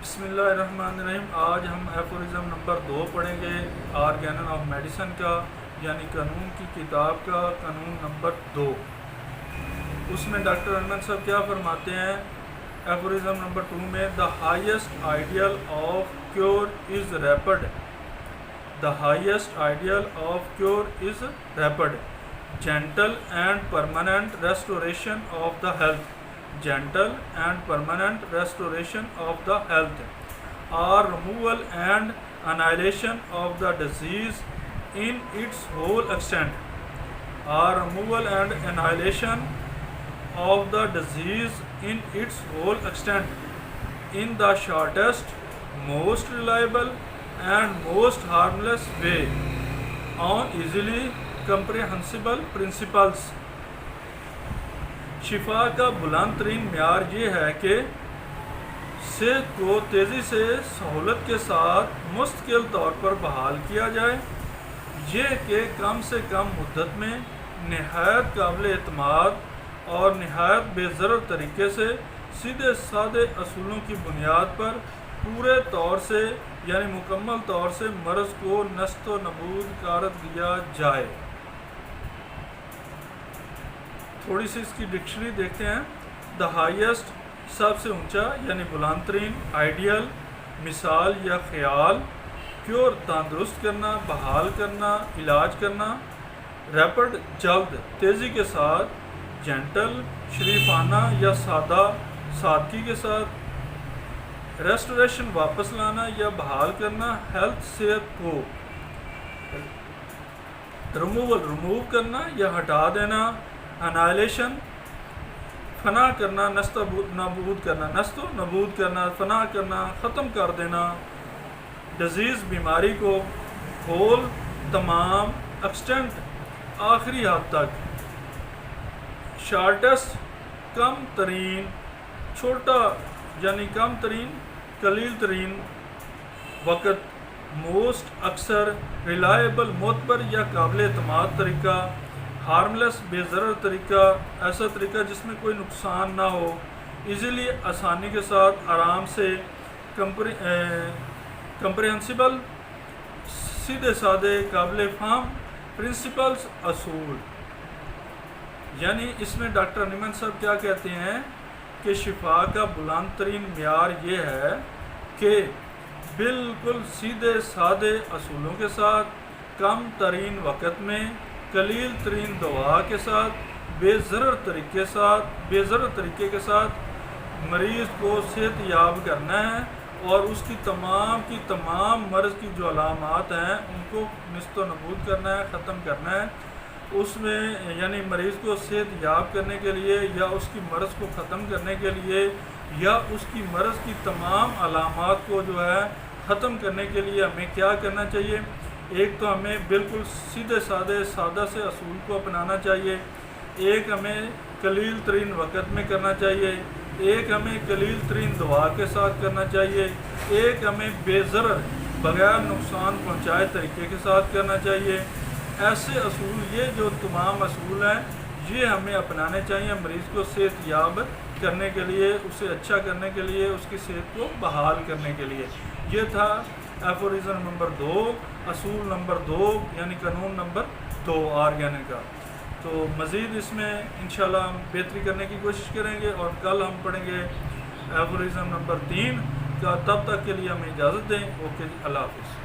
بسم اللہ الرحمن الرحیم۔ آج ہم ایفورزم نمبر 2 پڑھیں گے آرگینن آف میڈیسن کا، یعنی قانون کی کتاب کا قانون نمبر 2۔ اس میں ڈاکٹر انمن صاحب کیا فرماتے ہیں ایفورزم نمبر 2 میں؟ The highest ideal of cure is rapid, the highest ideal of cure is rapid gentle and permanent restoration of the health, gentle and permanent restoration of the health, or removal and annihilation of the disease in its whole extent, or removal and annihilation of the disease in its whole extent, in the shortest, most reliable and most harmless way, on easily comprehensible principles۔ شفا کا بلند ترین معیار یہ ہے کہ صحت کو تیزی سے سہولت کے ساتھ مستقل طور پر بحال کیا جائے، یہ کہ کم سے کم مدت میں نہایت قابل اعتماد اور نہایت بے ضرر طریقے سے سیدھے سادے اصولوں کی بنیاد پر پورے طور سے یعنی مکمل طور سے مرض کو نست و نبود کر دیا جائے۔ تھوڑی سی اس کی ڈکشنری دیکھتے ہیں۔ دا ہائیسٹ سب سے اونچا یعنی بلند ترین، آئیڈیل مثال یا خیال، کیور تندرست کرنا، بحال کرنا، علاج کرنا، ریپڈ جلد تیزی کے ساتھ، جینٹل شریفانہ یا سادہ سادگی کے ساتھ، ریسٹوریشن واپس لانا یا بحال کرنا ہیلتھ صحت کو، ریموو کرنا یا ہٹا دینا، انائلیشن فنا کرنا، نست و نابود کرنا، فنا کرنا، ختم کر دینا، ڈیزیز بیماری کو، ہول تمام، ایکسٹینٹ آخری حد تک، شارٹسٹ کم ترین، چھوٹا یعنی کم ترین قلیل ترین وقت، موسٹ اکثر، ریلائبل معتبر یا قابل اعتماد طریقہ، ہارملیس بے ضرر طریقہ ایسا طریقہ جس میں کوئی نقصان نہ ہو، ایزیلی آسانی کے ساتھ، آرام سے، کمپریہنسیبل سیدھے سادے، قابل فہم، پرنسپلز اصول۔ یعنی اس میں ڈاکٹر انمن صاحب کیا کہتے ہیں کہ شفا کا بلند ترین معیار یہ ہے کہ بالکل سیدھے سادے اصولوں کے ساتھ، کم ترین وقت میں، قلیل ترین دوا کے ساتھ، بے ضرر طریقے کے ساتھ مریض کو صحت یاب کرنا ہے، اور اس کی تمام مرض کی جو علامات ہیں ان کو نست و نبود کرنا ہے، ختم کرنا ہے۔ اس میں یعنی مریض کو صحت یاب کرنے کے لیے یا اس کی مرض کو ختم کرنے کے لیے یا اس کی مرض کی تمام علامات کو جو ہے ختم کرنے کے لیے ہمیں کیا کرنا چاہیے؟ ایک تو ہمیں بالکل سیدھے سادہ سے اصول کو اپنانا چاہیے، ایک ہمیں قلیل ترین وقت میں کرنا چاہیے، ایک ہمیں قلیل ترین دوا کے ساتھ کرنا چاہیے، ایک ہمیں بے ضرر بغیر نقصان پہنچائے طریقے کے ساتھ کرنا چاہیے۔ ایسے اصول، یہ جو تمام اصول ہیں یہ ہمیں اپنانے چاہیے مریض کو صحت یاب کرنے کے لیے، اسے اچھا کرنے کے لیے، اس کی صحت کو بحال کرنے کے لیے۔ یہ تھا ایفورزم نمبر 2، اصول نمبر 2 یعنی قانون نمبر 2 آرگینن کا۔ تو مزید اس میں انشاءاللہ ہم بہتری کرنے کی کوشش کریں گے، اور کل ہم پڑھیں گے ایفورزم نمبر 3 کا۔ تب تک کے لیے ہمیں اجازت دیں۔ اوکے جی، اللہ حافظ۔